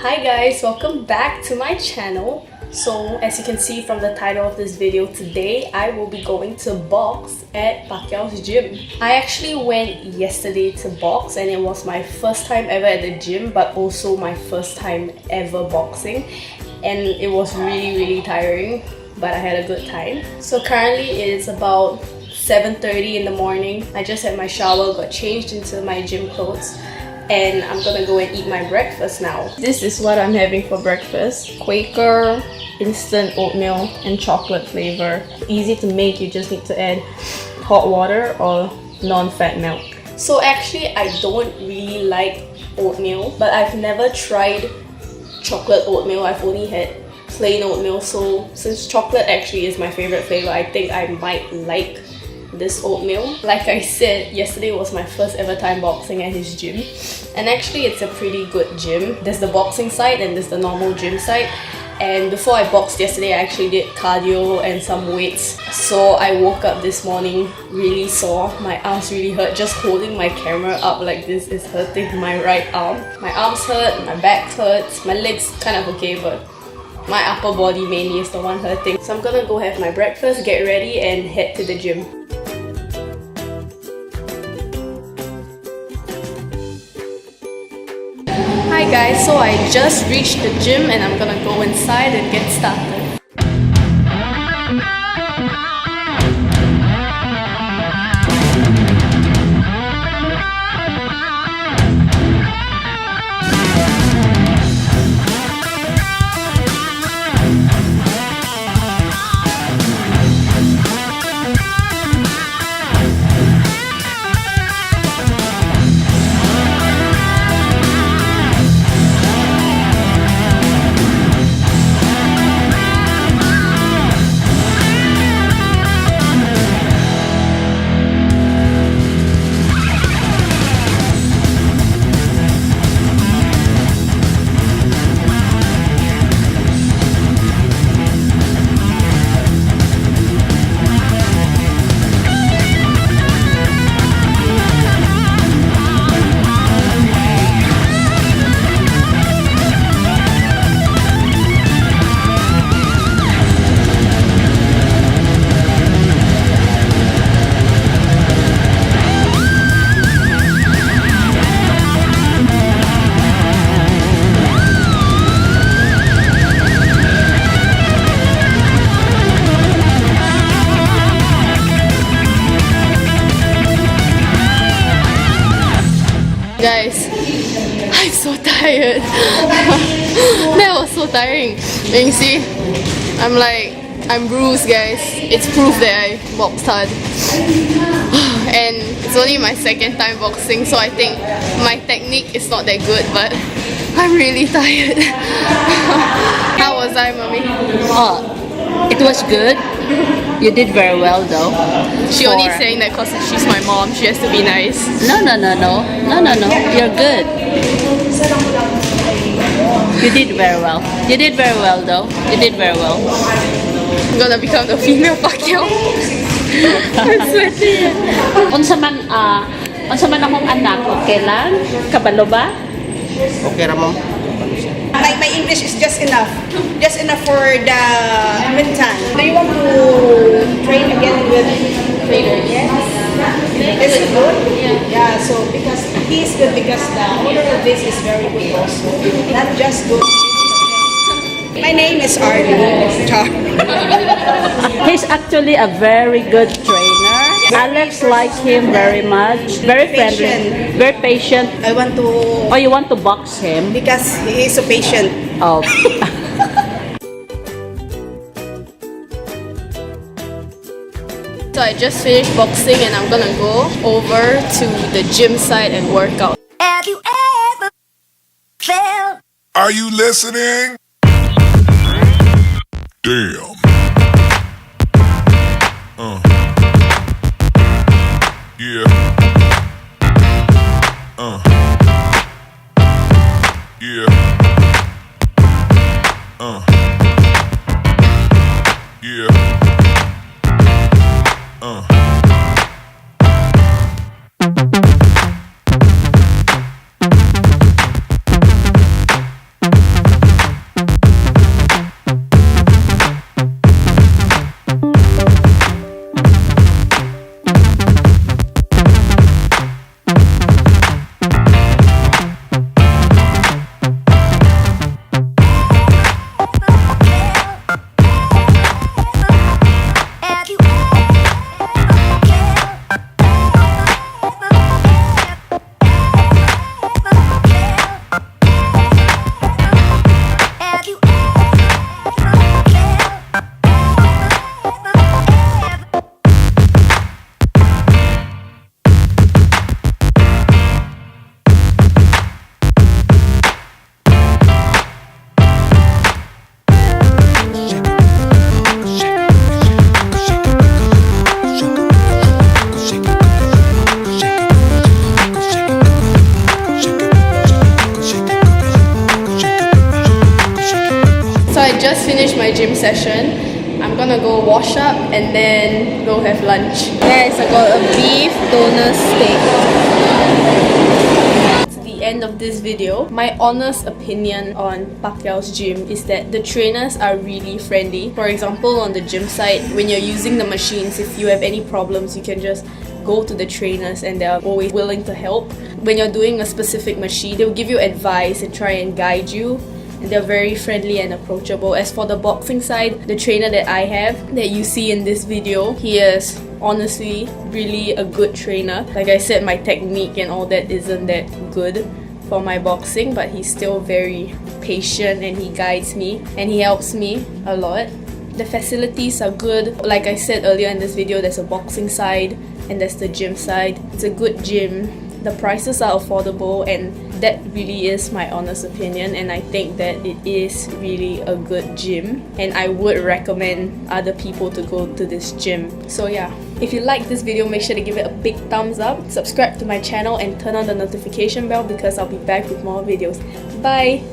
Hi guys, welcome back to my channel. So as you can see from the title of this video, today I will be going to box at Pacquiao's gym. I actually went yesterday to box and it was my first time ever at the gym, but also my first time ever boxing, and it was really tiring, but I had a good time. So currently it's about 7:30 in the morning. I just had my shower, got changed into my gym clothes, and I'm gonna go and eat my breakfast now. This is what I'm having for breakfast. Quaker instant oatmeal and chocolate flavor. Easy to make, you just need to add hot water or non-fat milk. So actually I don't really like oatmeal, but I've never tried chocolate oatmeal. I've only had plain oatmeal, so since chocolate actually is my favorite flavor, I think I might like this oatmeal. Like I said, yesterday was my first ever time boxing at his gym, and actually it's a pretty good gym. There's the boxing side and there's the normal gym side, and before I boxed yesterday I actually did cardio and some weights. So I woke up this morning really sore. My arms really hurt. Just holding my camera up like this is hurting my right arm. My arms hurt, my back hurts, my legs kind of okay, but my upper body mainly is the one hurting. So I'm gonna go have my breakfast, get ready and head to the gym. Hi guys, so I just reached the gym and I'm gonna go inside and get started. Guys, I'm so tired. That was so tiring. And you see, I'm bruised, guys. It's proof that I boxed hard. And it's only my second time boxing, so I think my technique is not that good, but I'm really tired. How was I, mommy? Oh, it was good. You did very well though. She only saying that because she's my mom, she has to be nice. No. You're good. You did very well. You did very well though. You did very well. I'm gonna become the female Pacquiao. I'm sweaty. Unsa man akong anak, okay lang? Kabalo ba? Okay ra, ma'am. My English is just enough for the meantime. Do you want to train again with trainer? Yes. Is it good? Yeah. So because he's good, because the owner of this is very good also. Not just good. My name is Alia. He's actually a very good trainer. Alex likes him very much. Very friendly. Very patient. I want to. Oh, you want to box him? Because he is so patient. Oh. So I just finished boxing and I'm gonna go over to the gym side and work out. Have you ever felt? Are you listening? Damn. Yeah. Yeah. Yeah. I just finished my gym session. I'm gonna go wash up and then go have lunch. Guys, I got a beef doner steak. The end of this video, my honest opinion on Pacquiao's gym is that the trainers are really friendly. For example, on the gym site, when you're using the machines, if you have any problems, you can just go to the trainers and they're always willing to help. When you're doing a specific machine, they'll give you advice and try and guide you. And they're very friendly and approachable. As for the boxing side, the trainer that I have, that you see in this video, he is honestly really a good trainer. Like I said, my technique and all that isn't that good for my boxing, but he's still very patient and he guides me and he helps me a lot. The facilities are good. Like I said earlier in this video, there's a boxing side and there's the gym side. It's a good gym. The prices are affordable, and that really is my honest opinion, and I think that it is really a good gym and I would recommend other people to go to this gym. So yeah, if you like this video, make sure to give it a big thumbs up, subscribe to my channel and turn on the notification bell because I'll be back with more videos. Bye!